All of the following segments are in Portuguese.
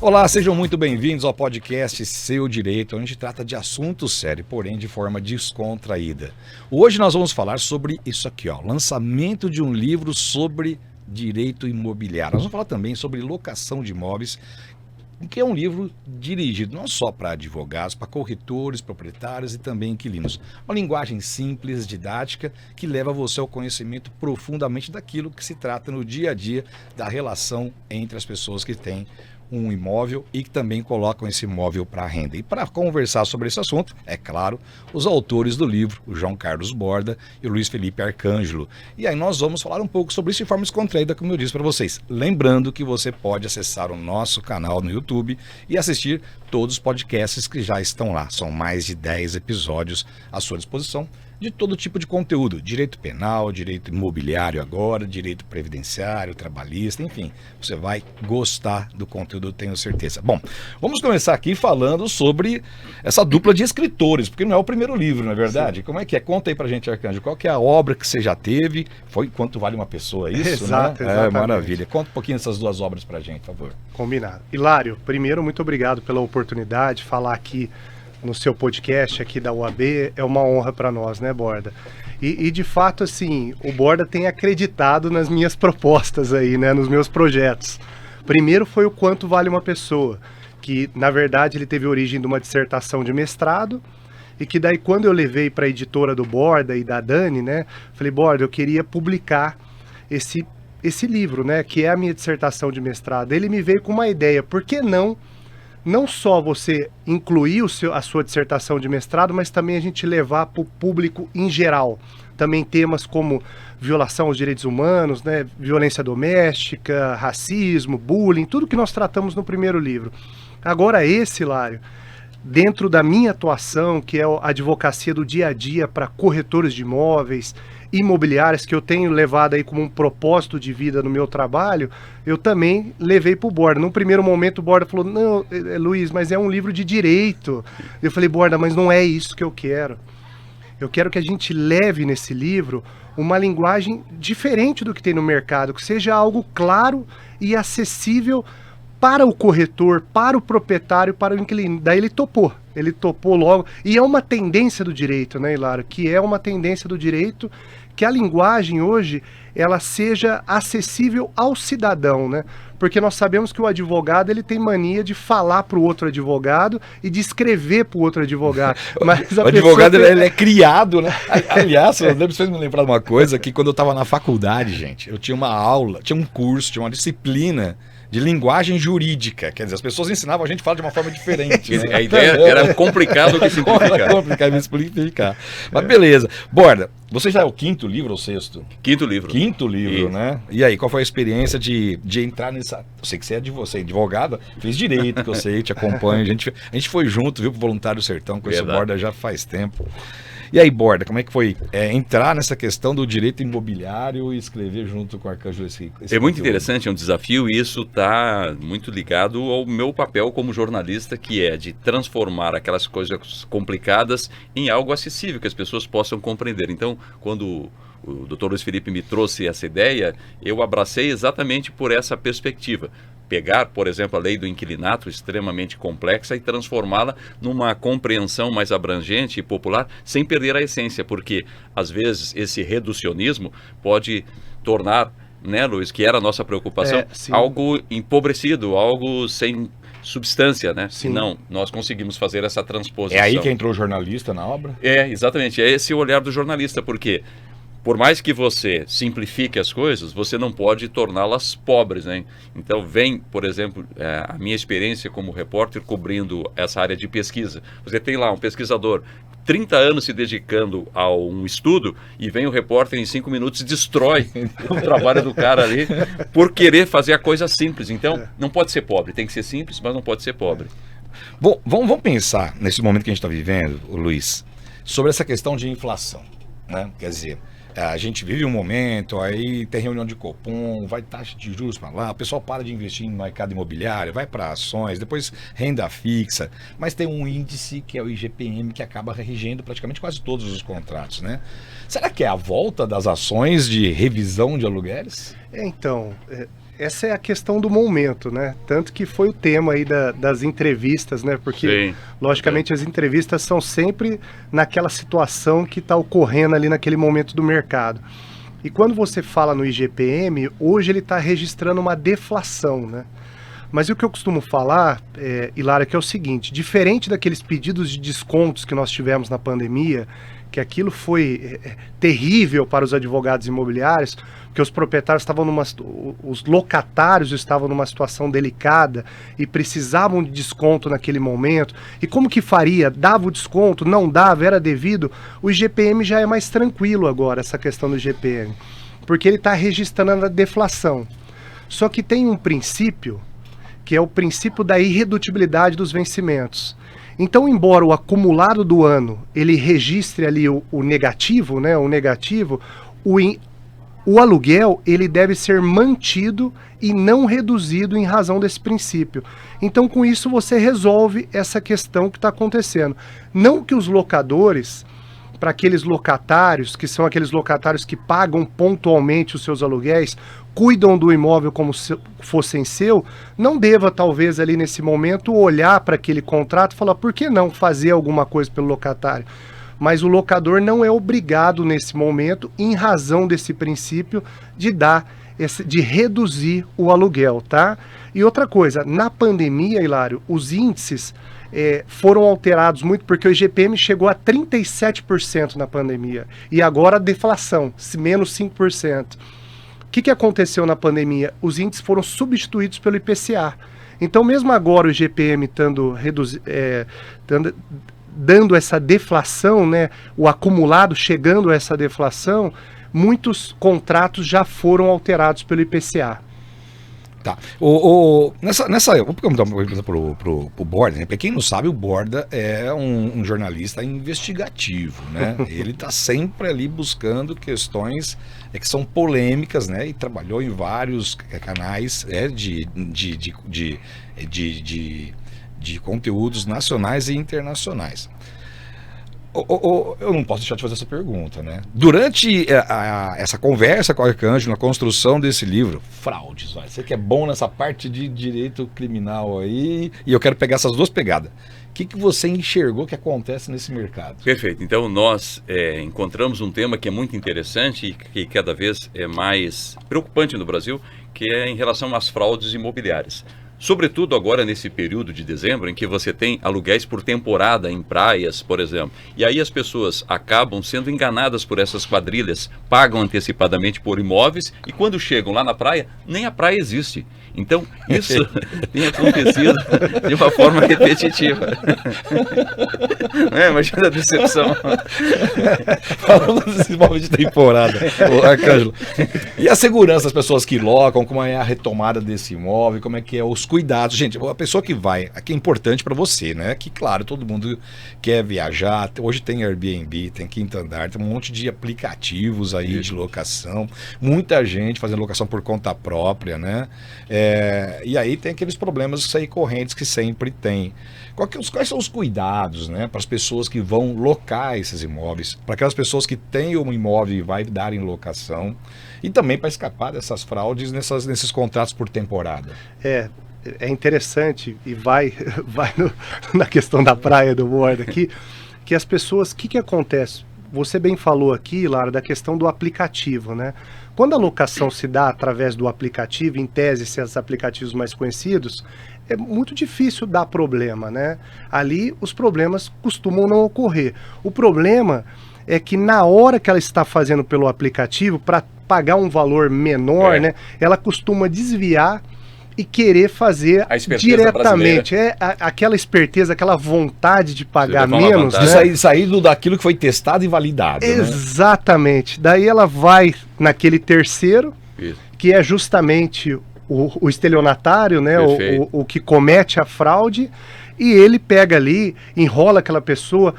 Olá, sejam muito bem-vindos ao podcast Seu Direito, onde a gente trata de assunto sério, porém de forma descontraída. Hoje nós vamos falar sobre isso aqui, lançamento de um livro sobre direito imobiliário. Nós vamos falar também sobre locação de imóveis, que é um livro dirigido não só para advogados, para corretores, proprietários e também inquilinos. Uma linguagem simples, didática, que leva você ao conhecimento profundamente daquilo que se trata no dia a dia da relação entre as pessoas que têm um imóvel e que também colocam esse imóvel para renda. E para conversar sobre esse assunto, é claro, os autores do livro, o João Carlos Borda e o Luiz Felipe Arcângelo. E aí nós vamos falar um pouco sobre isso de forma descontraída, como eu disse para vocês. Lembrando que você pode acessar o nosso canal no YouTube e assistir todos os podcasts que já estão lá. São mais de 10 episódios à sua disposição, de todo tipo de conteúdo, direito penal, direito imobiliário agora, direito previdenciário, trabalhista, enfim, você vai gostar do conteúdo, eu tenho certeza. Bom, vamos começar aqui falando sobre essa dupla de escritores, porque não é o primeiro livro, não é verdade? Sim. Como é que é? Conta aí pra gente, Arcângelo, qual que é a obra que você já teve, foi Quanto Vale uma Pessoa, isso, Exato, né? Exatamente. Maravilha, conta um pouquinho dessas duas obras pra gente, por favor. Combinado. Hilário, primeiro, muito obrigado pela oportunidade de falar aqui no seu podcast aqui da UAB, é uma honra para nós, né, Borda? E de fato, assim, o Borda tem acreditado nas minhas propostas aí, né, nos meus projetos. Primeiro foi o Quanto Vale uma Pessoa, que na verdade ele teve origem de uma dissertação de mestrado, e que daí quando eu levei para a editora do Borda e da Dani, né, falei, Borda, eu queria publicar esse livro, né, que é a minha dissertação de mestrado. Ele me veio com uma ideia, por que não só você incluir a sua dissertação de mestrado, mas também a gente levar para o público em geral. Também temas como violação aos direitos humanos, né, violência doméstica, racismo, bullying, tudo que nós tratamos no primeiro livro. Agora esse, Hilário, dentro da minha atuação, que é a advocacia do dia a dia para corretores de imóveis, imobiliárias, que eu tenho levado aí como um propósito de vida no meu trabalho, eu também levei para o Borda. Num primeiro momento o Borda falou, não, Luiz, mas é um livro de direito. Eu falei, Borda, mas não é isso que eu quero. Eu quero que a gente leve nesse livro uma linguagem diferente do que tem no mercado, que seja algo claro e acessível para o corretor, para o proprietário, para o inquilino. Daí ele topou logo. E é uma tendência do direito, né, Hilário? Que é uma tendência do direito que a linguagem hoje, ela seja acessível ao cidadão, né? Porque nós sabemos que o advogado, ele tem mania de falar para o outro advogado e de escrever para o outro advogado. Mas o advogado, ele é criado, né? Aliás, você me lembrar de uma coisa, que quando eu estava na faculdade, gente, eu tinha uma aula, tinha um curso, tinha uma disciplina de linguagem jurídica, quer dizer, as pessoas ensinavam a gente a falar de uma forma diferente. Né? A ideia era complicar do que simplificar. Complicar e simplificar. Mas beleza. Borda, você já é o quinto livro ou sexto? Quinto livro. Quinto livro, né? E aí, qual foi a experiência de entrar nessa... Eu sei que você é advogada, fez direito, que eu sei, te acompanho. A gente foi junto, viu, pro Voluntário Sertão, com esse Borda já faz tempo. E aí, Borda, como é que foi entrar nessa questão do direito imobiliário e escrever junto com o Arcângelo esse É muito interessante, é um desafio, e isso está muito ligado ao meu papel como jornalista, que é de transformar aquelas coisas complicadas em algo acessível, que as pessoas possam compreender. Então, quando o Dr. Luiz Felipe me trouxe essa ideia, eu abracei exatamente por essa perspectiva. Pegar, por exemplo, a lei do inquilinato, extremamente complexa, e transformá-la numa compreensão mais abrangente e popular, sem perder a essência, porque, às vezes, esse reducionismo pode tornar, né, Luiz, que era a nossa preocupação, algo empobrecido, algo sem substância, né? Sim. Não, nós conseguimos fazer essa transposição. É aí que entrou o jornalista na obra? É, exatamente, é esse o olhar do jornalista, porque por mais que você simplifique as coisas, você não pode torná-las pobres, né? Então vem, por exemplo, a minha experiência como repórter cobrindo essa área de pesquisa. Você tem lá um pesquisador 30 anos se dedicando a um estudo e vem o repórter em 5 minutos e destrói o trabalho do cara ali por querer fazer a coisa simples. Então não pode ser pobre, tem que ser simples, mas não pode ser pobre. Bom, vamos pensar nesse momento que a gente está vivendo, Luiz, sobre essa questão de inflação, né? Quer dizer, a gente vive um momento, aí tem reunião de Copom, vai taxa de juros para lá, o pessoal para de investir no mercado imobiliário, vai para ações, depois renda fixa, mas tem um índice que é o IGPM que acaba regendo praticamente quase todos os contratos, né? Será que é a volta das ações de revisão de aluguéis? Então, essa é a questão do momento, né? Tanto que foi o tema aí das entrevistas, né? Porque, logicamente, as entrevistas são sempre naquela situação que está ocorrendo ali naquele momento do mercado. E quando você fala no IGPM, hoje ele está registrando uma deflação, né? Mas o que eu costumo falar, Hilário, que é o seguinte, diferente daqueles pedidos de descontos que nós tivemos na pandemia, que aquilo foi terrível para os advogados imobiliários, porque os proprietários os locatários estavam numa situação delicada e precisavam de desconto naquele momento. E como que faria? Dava o desconto? Não dava? Era devido? O IGPM já é mais tranquilo agora, essa questão do IGPM, porque ele está registrando a deflação. Só que tem um princípio, que é o princípio da irredutibilidade dos vencimentos. Então, embora o acumulado do ano ele registre ali o negativo, né, o aluguel ele deve ser mantido e não reduzido em razão desse princípio. Então, com isso, você resolve essa questão que está acontecendo. Não que os locadores, para aqueles locatários, que são aqueles locatários que pagam pontualmente os seus aluguéis, cuidam do imóvel como se fossem seu, não deva talvez ali nesse momento olhar para aquele contrato e falar, por que não fazer alguma coisa pelo locatário? Mas o locador não é obrigado nesse momento, em razão desse princípio, de reduzir o aluguel, tá? E outra coisa, na pandemia, Hilário, os índices foram alterados muito, porque o IGPM chegou a 37% na pandemia, e agora a deflação, menos 5%. O que aconteceu na pandemia? Os índices foram substituídos pelo IPCA. Então, mesmo agora o IGPM dando essa deflação, né, o acumulado chegando a essa deflação, muitos contratos já foram alterados pelo IPCA. Tá. Eu vou perguntar uma coisa pro Borda, né? Para quem não sabe, o Borda é um jornalista investigativo, né? Ele está sempre ali buscando questões que são polêmicas, né? E trabalhou em vários canais de conteúdos nacionais e internacionais. Eu não posso deixar de fazer essa pergunta, né? Durante essa conversa com o Arcângelo, na construção desse livro, fraudes, você que é bom nessa parte de direito criminal aí, e eu quero pegar essas duas pegadas. O que você enxergou que acontece nesse mercado? Perfeito. Então, nós encontramos um tema que é muito interessante e que cada vez é mais preocupante no Brasil, que é em relação às fraudes imobiliárias. Sobretudo agora nesse período de dezembro, em que você tem aluguéis por temporada em praias, por exemplo. E aí as pessoas acabam sendo enganadas por essas quadrilhas, pagam antecipadamente por imóveis e quando chegam lá na praia, nem a praia existe. Então, isso tem acontecido de uma forma repetitiva. Imagina a decepção. Falando desses imóveis de temporada, Arcângelo. E a segurança das pessoas que locam, como é a retomada desse imóvel, como é que é os cuidados. Gente, a pessoa que vai, aqui é importante para você, né? Que, claro, todo mundo quer viajar. Hoje tem Airbnb, tem Quinto Andar, tem um monte de aplicativos aí de locação. Muita gente fazendo locação por conta própria, né? E aí tem aqueles problemas recorrentes que sempre tem. Quais são os cuidados, né, para as pessoas que vão locar esses imóveis, para aquelas pessoas que têm um imóvel e vai dar em locação, e também para escapar dessas fraudes nesses contratos por temporada? É interessante, e vai na questão da praia do Borda aqui, que as pessoas, o que acontece? Você bem falou aqui, Lara, da questão do aplicativo, né? Quando a locação se dá através do aplicativo, em tese, esses aplicativos mais conhecidos, é muito difícil dar problema, né? Ali os problemas costumam não ocorrer. O problema é que na hora que ela está fazendo pelo aplicativo, para pagar um valor menor, né, ela costuma desviar e querer fazer diretamente. Aquela esperteza, aquela vontade de pagar menos, né? Sair daquilo que foi testado e validado. Exatamente. Né? Daí ela vai naquele terceiro, que é justamente o estelionatário, né? O que comete a fraude, e ele pega ali, enrola aquela pessoa,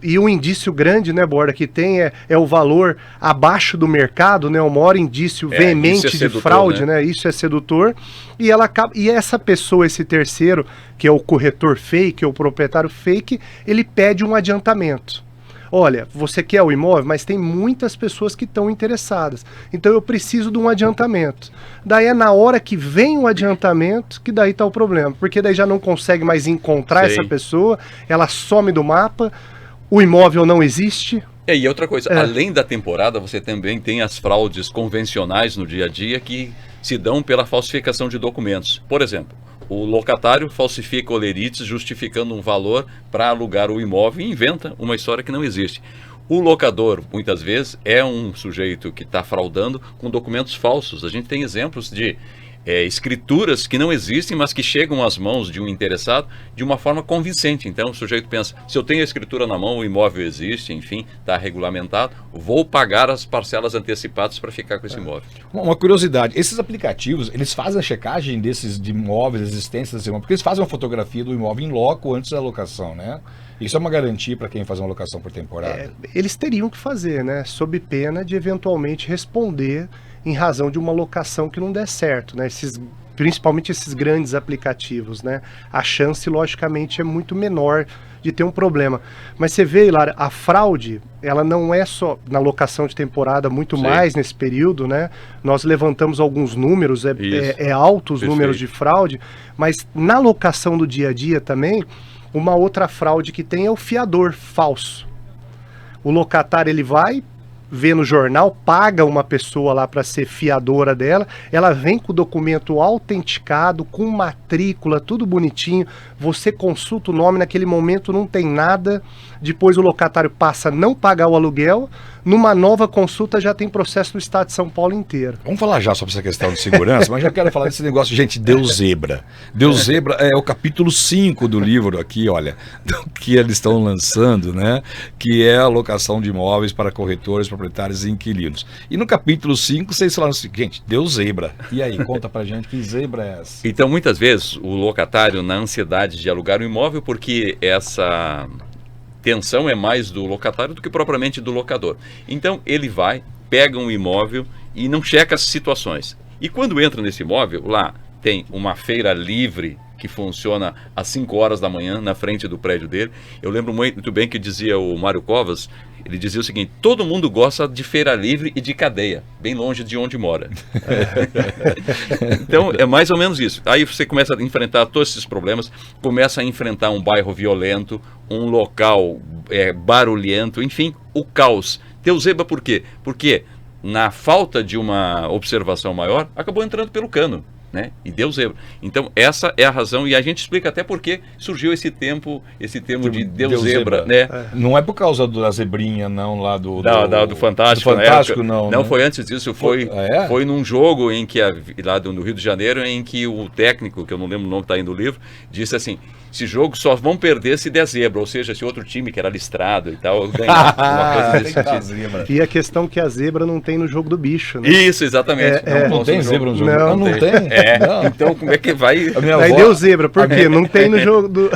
e um indício grande, né, Borda, que tem é o valor abaixo do mercado, né, o maior indício veemente de fraude, né? Isso é sedutor, e essa pessoa, esse terceiro, que é o corretor fake, o proprietário fake, ele pede um adiantamento. olha, você quer o imóvel, mas tem muitas pessoas que estão interessadas. Então eu preciso de um adiantamento. Daí é na hora que vem o adiantamento que daí está o problema. Porque daí já não consegue mais encontrar essa pessoa, ela some do mapa, o imóvel não existe. E outra coisa, além da temporada, você também tem as fraudes convencionais no dia a dia que se dão pela falsificação de documentos. Por exemplo, o locatário falsifica olerites justificando um valor para alugar o imóvel e inventa uma história que não existe. O locador, muitas vezes, é um sujeito que está fraudando com documentos falsos. A gente tem exemplos de escrituras que não existem, mas que chegam às mãos de um interessado de uma forma convincente. Então o sujeito pensa, se eu tenho a escritura na mão, o imóvel existe, enfim, está regulamentado, vou pagar as parcelas antecipadas para ficar com esse imóvel. Uma curiosidade, esses aplicativos, eles fazem a checagem de imóveis, existência desse imóvel, porque eles fazem uma fotografia do imóvel em loco antes da locação, né? Isso é uma garantia para quem faz uma locação por temporada? Eles teriam que fazer, né? Sob pena de eventualmente responder em razão de uma locação que não der certo, né? Principalmente esses grandes aplicativos, né? A chance, logicamente, é muito menor de ter um problema. Mas você vê, Hilário, a fraude, ela não é só na locação de temporada, muito mais nesse período, né? Nós levantamos alguns números, altos números de fraude, mas na locação do dia a dia também, uma outra fraude que tem é o fiador falso. O locatário, ele vai, vê no jornal, paga uma pessoa lá para ser fiadora dela, ela vem com o documento autenticado, com matrícula, tudo bonitinho, você consulta o nome, naquele momento não tem nada, depois o locatário passa a não pagar o aluguel, numa nova consulta já tem processo do estado de São Paulo inteiro. Vamos falar já sobre essa questão de segurança, mas já quero falar desse negócio, gente, Deus Zebra. Deus Zebra é o capítulo 5 do livro aqui, olha, que eles estão lançando, né? Que é a locação de imóveis para corretores, proprietários e inquilinos. E no capítulo 5, vocês falaram assim, gente, Deus Zebra. E aí, conta pra gente que zebra é essa? Então, muitas vezes, o locatário, na ansiedade de alugar um imóvel, porque essa tensão é mais do locatário do que propriamente do locador. Então ele vai, pega um imóvel e não checa as situações. E quando entra nesse imóvel, lá tem uma feira livre que funciona às 5 horas da manhã na frente do prédio dele. Eu lembro muito bem que dizia o Mário Covas, ele dizia o seguinte, todo mundo gosta de feira livre e de cadeia, bem longe de onde mora. Então é mais ou menos isso. Aí você começa a enfrentar todos esses problemas, começa a enfrentar um bairro violento, um local barulhento, enfim, o caos. Deus Zebra por quê? Porque na falta de uma observação maior, acabou entrando pelo cano. Né? E deu zebra. Então essa é a razão, e a gente explica até por que surgiu esse termo de Deus Zebra, né? Não é por causa da zebrinha, não, lá do Fantástico. Do Fantástico, não. Não, né? foi antes disso, foi num jogo em que, lá no Rio de Janeiro, em que o técnico, que eu não lembro o nome que está aí no livro, disse assim, esse jogo só vão perder se der zebra, ou seja, se outro time que era listrado e tal, ganhar uma coisa desse tipo. E a questão que a zebra não tem no jogo do bicho, né? Isso, exatamente. Não tem zebra no jogo. Não tem. Não. Então como é que vai... Aí deu zebra, por quê? Não tem no jogo do...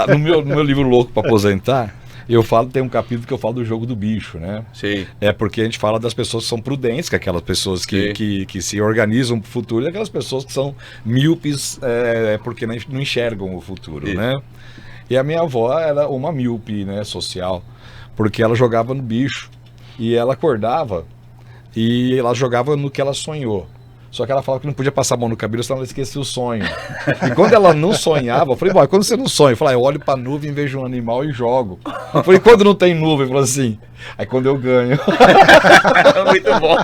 no meu livro Louco para Aposentar, tem um capítulo que eu falo do jogo do bicho, né? Sim. É porque a gente fala das pessoas que são prudentes, que é aquelas pessoas que se organizam para o futuro, e aquelas pessoas que são míopes porque não enxergam o futuro, né? E a minha avó era uma míope, né, social, porque ela jogava no bicho e ela acordava e ela jogava no que ela sonhou. Só que ela falava que não podia passar a mão no cabelo, senão ela esquecia o sonho. E quando ela não sonhava, eu falei, bom, quando você não sonha? Eu falei, eu olho pra nuvem, vejo um animal e jogo. Eu falei, quando não tem nuvem? Eu falei assim, aí quando eu ganho. Muito bom.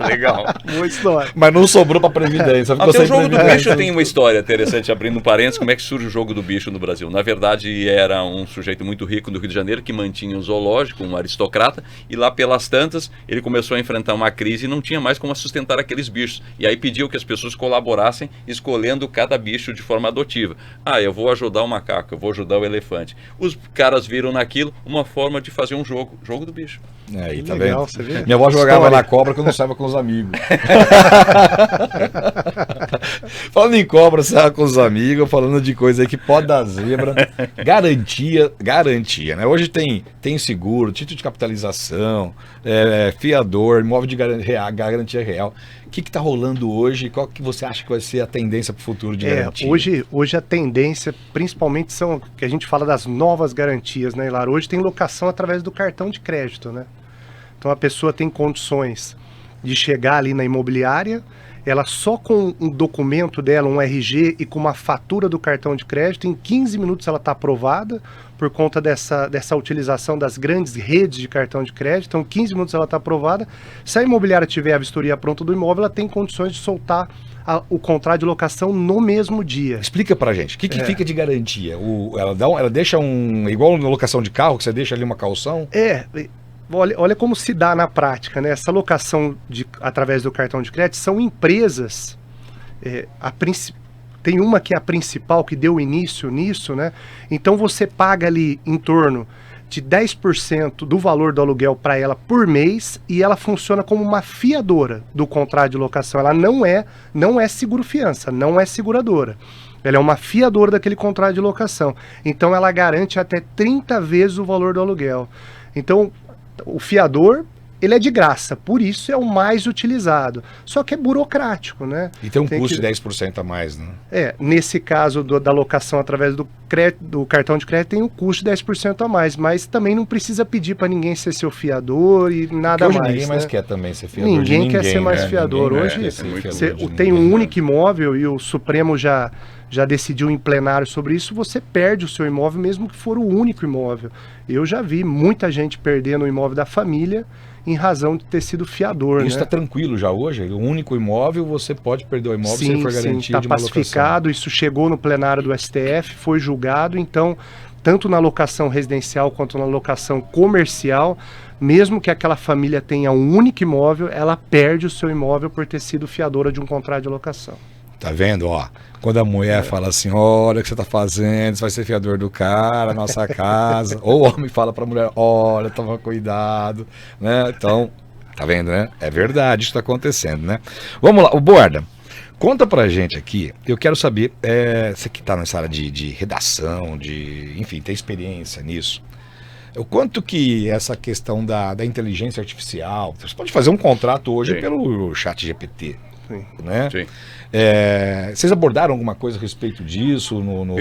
Legal. Boa história. Mas não sobrou pra Previdência. Até o jogo do bicho tem uma história interessante, abrindo parênteses, como é que surge o jogo do bicho no Brasil. Na verdade, era um sujeito muito rico do Rio de Janeiro que mantinha um zoológico, um aristocrata, e lá pelas tantas, ele começou a enfrentar uma crise e não tinha mais como sustentar aqueles bichos. E aí pediu que as pessoas colaborassem escolhendo cada bicho de forma adotiva. Eu vou ajudar o macaco, eu vou ajudar o elefante. Os caras viram naquilo uma forma de fazer um jogo do bicho. Aí, tá legal, vendo? você vê? Minha avó jogava na cobra que eu não saia com os amigos. Falando em cobra, saia com os amigos, falando de coisa aí que pode dar zebra. Garantia, né? Hoje tem seguro, título de capitalização, fiador, imóvel de garantia real. O que está rolando falando hoje? Qual que você acha que vai ser a tendência para o futuro de garantia? Hoje a tendência, principalmente, são que a gente fala das novas garantias, né, Hilário? Hoje tem locação através do cartão de crédito, né? Então a pessoa tem condições de chegar ali na imobiliária, ela só com um documento dela, um RG e com uma fatura do cartão de crédito, em 15 minutos ela está aprovada por conta dessa utilização das grandes redes de cartão de crédito. Então, 15 minutos ela está aprovada. Se a imobiliária tiver a vistoria pronta do imóvel, ela tem condições de soltar o contrato de locação no mesmo dia. Explica pra gente, o que fica de garantia? Ela deixa igual na locação de carro, que você deixa ali uma caução? Olha como se dá na prática, né? Essa locação através do cartão de crédito são empresas, tem uma que é a principal, que deu início nisso, né? Então você paga ali em torno de 10% do valor do aluguel para ela por mês, e ela funciona como uma fiadora do contrato de locação. Ela não é seguro-fiança, não é seguradora. Ela é uma fiadora daquele contrato de locação. Então ela garante até 30 vezes o valor do aluguel. Então o fiador, ele é de graça, por isso é o mais utilizado. Só que é burocrático, né? E tem um custo de 10% a mais, né? Nesse caso da locação através do cartão de crédito tem um custo de 10% a mais, mas também não precisa pedir para ninguém ser seu fiador e nada hoje mais. Ninguém mais quer também ser fiador. Ninguém quer ser mais fiador. Hoje tem um único imóvel e o Supremo já decidiu em plenário sobre isso. Você perde o seu imóvel mesmo que for o único imóvel. Eu já vi muita gente perdendo o imóvel da família em razão de ter sido fiador. Isso está tranquilo já hoje? O único imóvel, você pode perder o imóvel se for garantia de uma locação. Pacificado, isso chegou no plenário do STF, foi julgado, então, tanto na locação residencial quanto na locação comercial, mesmo que aquela família tenha um único imóvel, ela perde o seu imóvel por ter sido fiadora de um contrato de locação. Tá vendo, ó? Quando a mulher fala assim, olha o que você tá fazendo, você vai ser fiador do cara, nossa casa. Ou o homem fala pra mulher, olha, toma cuidado, né? Então, tá vendo, né? É verdade, isso tá acontecendo, né? Vamos lá, o Borda, conta pra gente aqui, eu quero saber, você que tá nessa área de redação, enfim, tem experiência nisso. O quanto que essa questão da inteligência artificial, você pode fazer um contrato hoje pelo chat GPT, né? Sim. Vocês abordaram alguma coisa a respeito disso no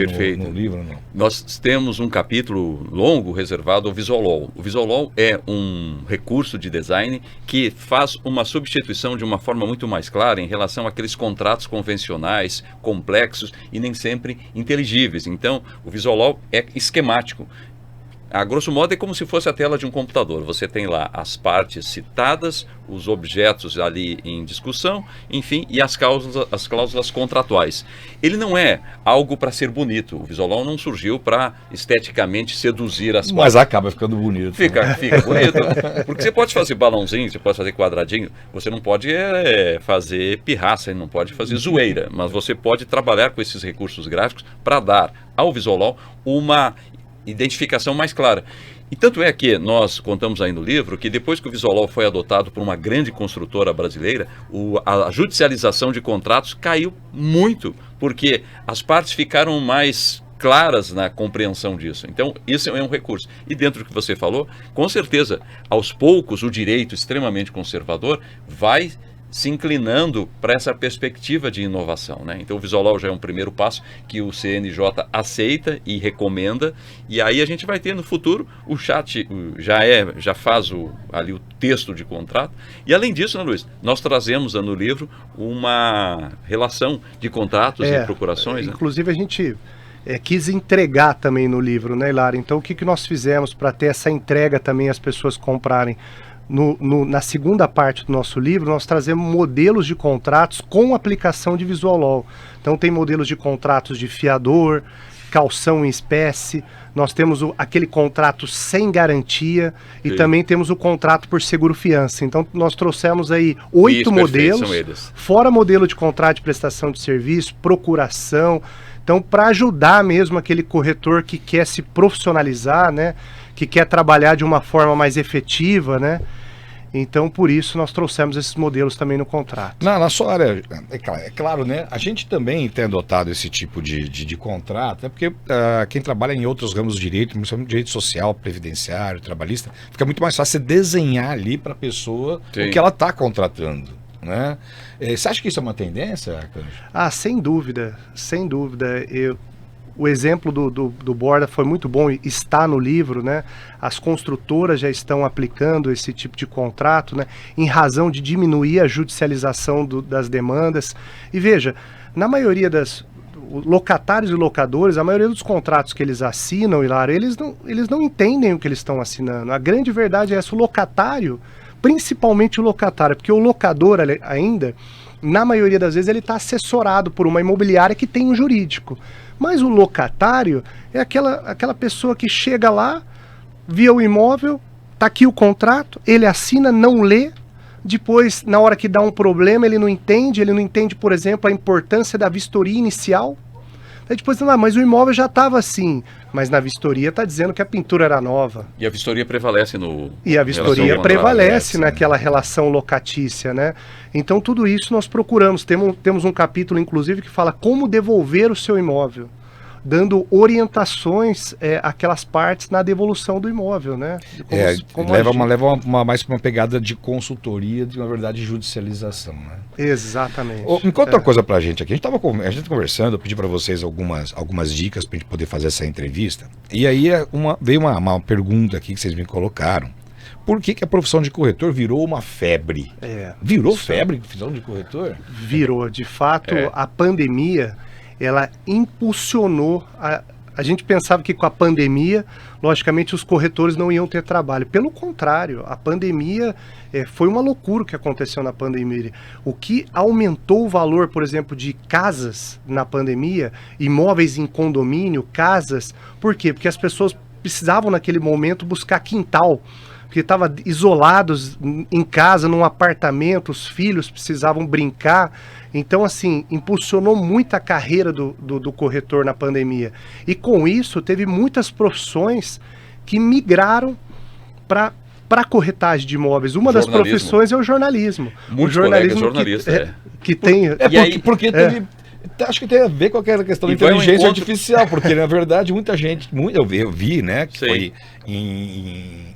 livro? Não? Nós temos um capítulo longo reservado ao VisualLaw. O VisualLaw é um recurso de design que faz uma substituição de uma forma muito mais clara em relação àqueles contratos convencionais, complexos e nem sempre inteligíveis. Então, o VisualLaw é esquemático. A grosso modo é como se fosse a tela de um computador. Você tem lá as partes citadas, os objetos ali em discussão, enfim, e as cláusulas contratuais. Ele não é algo para ser bonito. O VisualLaw não surgiu para esteticamente seduzir as partes. Mas acaba ficando bonito. Fica bonito. Porque você pode fazer balãozinho, você pode fazer quadradinho, você não pode fazer pirraça, não pode fazer zoeira, mas você pode trabalhar com esses recursos gráficos para dar ao VisualLaw uma identificação mais clara. E tanto é que nós contamos aí no livro que depois que o VisualLaw foi adotado por uma grande construtora brasileira, a judicialização de contratos caiu muito, porque as partes ficaram mais claras na compreensão disso. Então, isso é um recurso. E dentro do que você falou, com certeza, aos poucos, o direito extremamente conservador vai se inclinando para essa perspectiva de inovação, né? Então o VisualLaw já é um primeiro passo que o CNJ aceita e recomenda, e aí a gente vai ter no futuro o chat já faz ali o texto de contrato, e além disso, né, Luiz, nós trazemos no livro uma relação de contratos e procurações. Inclusive, né? A gente quis entregar também no livro, né, Hilário? Então o que nós fizemos para ter essa entrega também, as pessoas comprarem? Na segunda parte do nosso livro, nós trazemos modelos de contratos com aplicação de VisualLaw. Então tem modelos de contratos de fiador, calção em espécie, nós temos aquele contrato sem garantia e também temos o contrato por seguro-fiança. Então nós trouxemos aí 8 modelos, fora modelo de contrato de prestação de serviço, procuração. Então, para ajudar mesmo aquele corretor que quer se profissionalizar, né, que quer trabalhar de uma forma mais efetiva, né? Então, por isso, nós trouxemos esses modelos também no contrato. Na sua área, é claro, né? A gente também tem adotado esse tipo de contrato, né? Porque quem trabalha em outros ramos do direito, principalmente direito social, previdenciário, trabalhista, fica muito mais fácil você desenhar ali para a pessoa o que ela está contratando. né? Você acha que isso é uma tendência, Arcanjo? Ah, sem dúvida, sem dúvida. O exemplo do Borda foi muito bom e está no livro, né? As construtoras já estão aplicando esse tipo de contrato, né? Em razão de diminuir a judicialização das demandas. E veja, na maioria das locatários e locadores, a maioria dos contratos que eles assinam, Hilário, eles não entendem o que eles estão assinando. A grande verdade é essa, o locatário, principalmente o locatário, porque o locador ainda, na maioria das vezes, ele está assessorado por uma imobiliária que tem um jurídico. Mas o locatário é aquela pessoa que chega lá, via o imóvel, tá aqui o contrato, ele assina, não lê, depois, na hora que dá um problema, ele não entende, por exemplo, a importância da vistoria inicial. Aí depois, mas o imóvel já estava assim, mas na vistoria está dizendo que a pintura era nova. E a vistoria prevalece E a vistoria prevalece naquela relação locatícia, né? Então tudo isso nós procuramos. Temos um capítulo, inclusive, que fala como devolver o seu imóvel, dando orientações àquelas partes na devolução do imóvel, né? Leva mais para uma pegada de consultoria, de, na verdade, judicialização, né? Exatamente. Me conta uma coisa pra gente aqui. A gente conversando, eu pedi para vocês algumas dicas pra gente poder fazer essa entrevista. E aí veio uma pergunta aqui que vocês me colocaram. Por que a profissão de corretor virou uma febre? Virou febre a profissão de corretor? Virou. De fato, a pandemia, ela impulsionou. A gente pensava que com a pandemia, logicamente, os corretores não iam ter trabalho. Pelo contrário, a pandemia foi uma loucura o que aconteceu na pandemia. O que aumentou o valor, por exemplo, de casas na pandemia, imóveis em condomínio, casas. Por quê? Porque as pessoas precisavam, naquele momento, buscar quintal. Porque estavam isolados em casa, num apartamento, os filhos precisavam brincar. Então, assim, impulsionou muito a carreira do corretor na pandemia. E com isso, teve muitas profissões que migraram para a corretagem de imóveis. Uma das profissões é o jornalismo. Muito o jornalismo jornalista, que tem... Porque teve... Acho que tem a ver com aquela questão da inteligência artificial, porque na verdade muita gente, eu vi, né, que foi em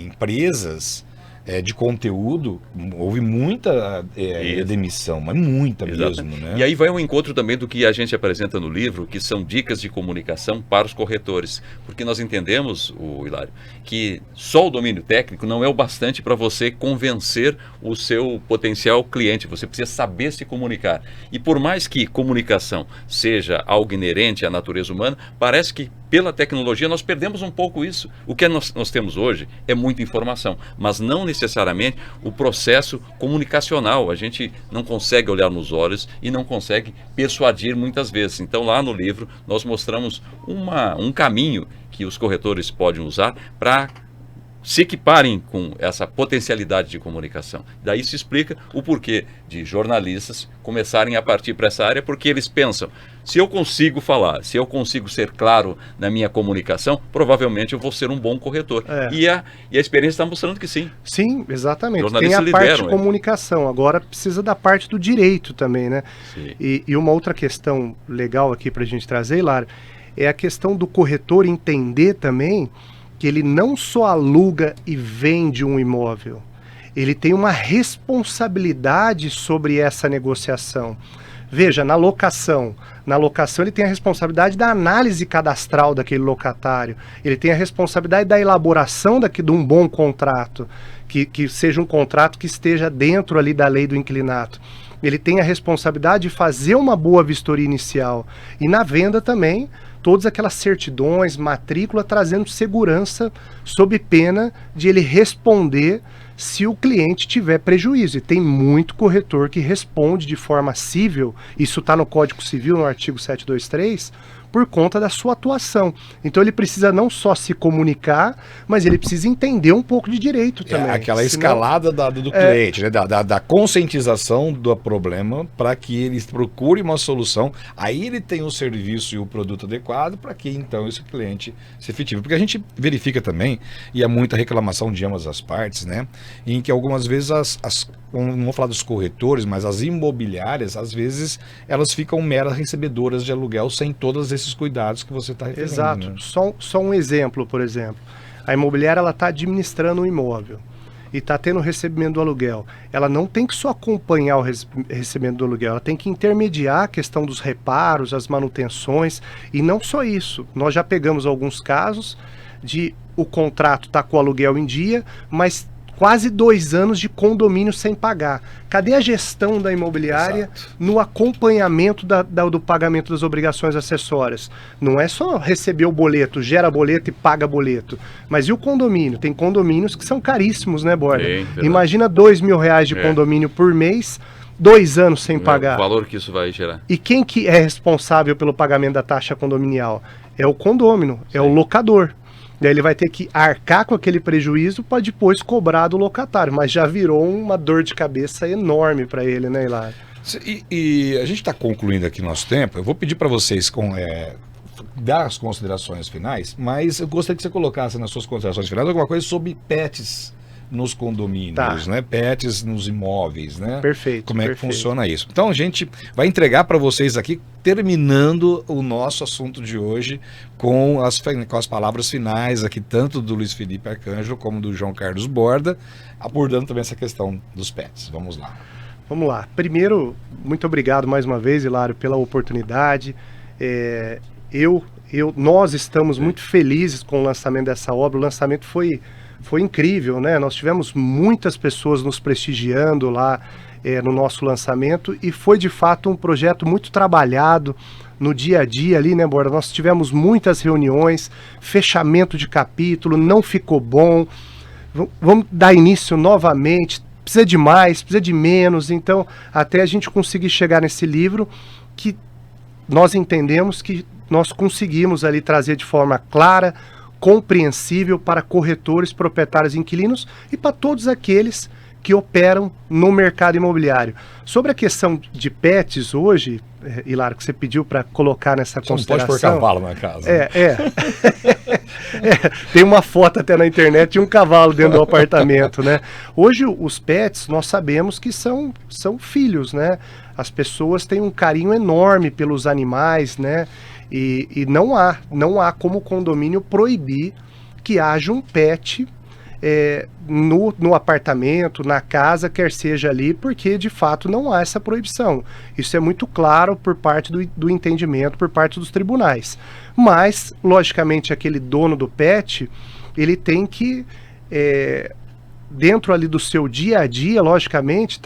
empresas de conteúdo, houve muita demissão, mas muita mesmo, né? E aí vai um encontro também do que a gente apresenta no livro, que são dicas de comunicação para os corretores, porque nós entendemos, Hilário, que só o domínio técnico não é o bastante para você convencer o seu potencial cliente, você precisa saber se comunicar. E por mais que comunicação seja algo inerente à natureza humana, parece que pela tecnologia nós perdemos um pouco isso. O que nós temos hoje é muita informação, mas não necessariamente o processo comunicacional. A gente não consegue olhar nos olhos e não consegue persuadir muitas vezes. Então lá no livro nós mostramos um caminho que os corretores podem usar para se equiparem com essa potencialidade de comunicação. Daí se explica o porquê de jornalistas começarem a partir para essa área, porque eles pensam, se eu consigo falar, se eu consigo ser claro na minha comunicação, provavelmente eu vou ser um bom corretor. E a experiência está mostrando que sim. Sim, exatamente. Tem a parte de comunicação, agora precisa da parte do direito também, né? E uma outra questão legal aqui para a gente trazer, Hilário, é a questão do corretor entender também que ele não só aluga e vende um imóvel, ele tem uma responsabilidade sobre essa negociação. Veja, na locação ele tem a responsabilidade da análise cadastral daquele locatário, ele tem a responsabilidade da elaboração de um bom contrato, que seja um contrato que esteja dentro ali da lei do inquilinato. Ele tem a responsabilidade de fazer uma boa vistoria inicial. E na venda também, todas aquelas certidões, matrícula, trazendo segurança sob pena de ele responder se o cliente tiver prejuízo. E tem muito corretor que responde de forma cível, isso está no Código Civil, no artigo 723, por conta da sua atuação. Então ele precisa não só se comunicar, mas ele precisa entender um pouco de direito também. Aquela escalada do cliente, né? da conscientização do problema para que ele procure uma solução. Aí ele tem o serviço e o produto adequado para que então esse cliente se efetive. Porque a gente verifica também, e há muita reclamação de ambas as partes, né? Em que algumas vezes não vou falar dos corretores, mas as imobiliárias, às vezes, elas ficam meras recebedoras de aluguel sem todos esses cuidados que você está referindo. Exato. Né? Só um exemplo, por exemplo. A imobiliária está administrando um imóvel. e está tendo recebimento do aluguel, ela não tem que só acompanhar o recebimento do aluguel, ela tem que intermediar a questão dos reparos, as manutenções, e não só isso. Nós já pegamos alguns casos de o contrato está com o aluguel em dia, mas quase 2 anos de condomínio sem pagar. Cadê a gestão da imobiliária Exato. no acompanhamento do pagamento das obrigações acessórias? Não é só receber o boleto, gera boleto e paga boleto. Mas e o condomínio? Tem condomínios que são caríssimos, né, Borda? Imagina R$2.000 de condomínio por mês, 2 anos sem pagar. O valor que isso vai gerar. E quem que é responsável pelo pagamento da taxa condominial? É o condômino, é o locador. Daí ele vai ter que arcar com aquele prejuízo para depois cobrar do locatário, mas já virou uma dor de cabeça enorme para ele, né, Hilário? E a gente está concluindo aqui nosso tempo. Eu vou pedir para vocês dar as considerações finais, mas eu gostaria que você colocasse nas suas considerações finais alguma coisa sobre pets nos condomínios, né? Pets nos imóveis, né? Perfeito. Como é que funciona isso? Então a gente vai entregar para vocês aqui, terminando o nosso assunto de hoje, com as palavras finais aqui, tanto do Luiz Felipe Arcângelo como do João Carlos Borda, abordando também essa questão dos pets. Vamos lá. Vamos lá. Primeiro, muito obrigado mais uma vez, Hilário, pela oportunidade. Nós estamos muito felizes com o lançamento dessa obra. O lançamento foi incrível, né? Nós tivemos muitas pessoas nos prestigiando lá no nosso lançamento e foi de fato um projeto muito trabalhado no dia a dia ali, né, Borda? Nós tivemos muitas reuniões, fechamento de capítulo, não ficou bom, vamos dar início novamente, precisa de mais, precisa de menos, então até a gente conseguir chegar nesse livro que nós entendemos que nós conseguimos ali trazer de forma clara, compreensível para corretores, proprietários e inquilinos e para todos aqueles que operam no mercado imobiliário. Sobre a questão de pets hoje, Hilário, que você pediu para colocar nessa consideração... Não pode pôr cavalo na casa. Tem uma foto até na internet de um cavalo dentro do apartamento, né? Hoje os pets, nós sabemos que são filhos, né? As pessoas têm um carinho enorme pelos animais, né? E não há como condomínio proibir que haja um pet no apartamento, na casa, quer seja ali, porque de fato não há essa proibição. Isso é muito claro por parte do entendimento, por parte dos tribunais. Mas, logicamente, aquele dono do pet, ele tem que, dentro ali do seu dia a dia, logicamente,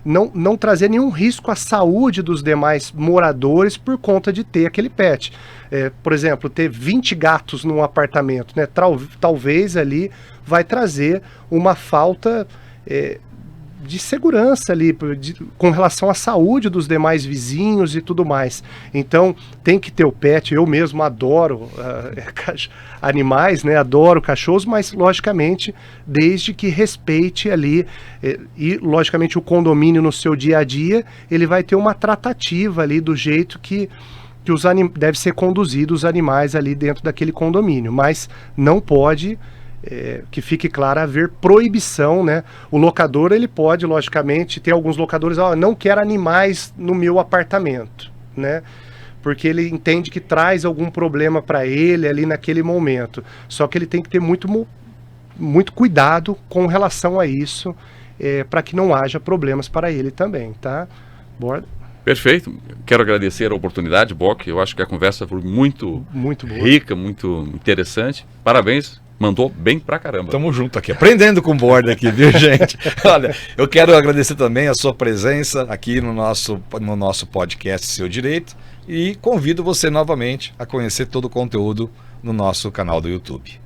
não trazer nenhum risco à saúde dos demais moradores por conta de ter aquele pet. Por exemplo, ter 20 gatos num apartamento, né? Talvez ali vai trazer uma falta de segurança ali, com relação à saúde dos demais vizinhos e tudo mais. Então, tem que ter o pet. Eu mesmo adoro animais, né? Adoro cachorros, mas, logicamente, desde que respeite ali, e, logicamente, o condomínio no seu dia a dia, ele vai ter uma tratativa ali do jeito que deve ser conduzido os animais ali dentro daquele condomínio, mas não pode... que fique claro, haver proibição, né? O locador, ele pode, logicamente, tem alguns locadores, não quero animais no meu apartamento, né? Porque ele entende que traz algum problema para ele ali naquele momento. Só que ele tem que ter muito cuidado com relação a isso, para que não haja problemas para ele também, tá? Borda? Perfeito. Quero agradecer a oportunidade, Bock. Eu acho que a conversa foi muito boa, rica, muito interessante. Parabéns. Mandou bem pra caramba. Tamo junto aqui, aprendendo com o Borda aqui, viu, gente? Olha, eu quero agradecer também a sua presença aqui no nosso podcast Seu Direito e convido você novamente a conhecer todo o conteúdo no nosso canal do YouTube.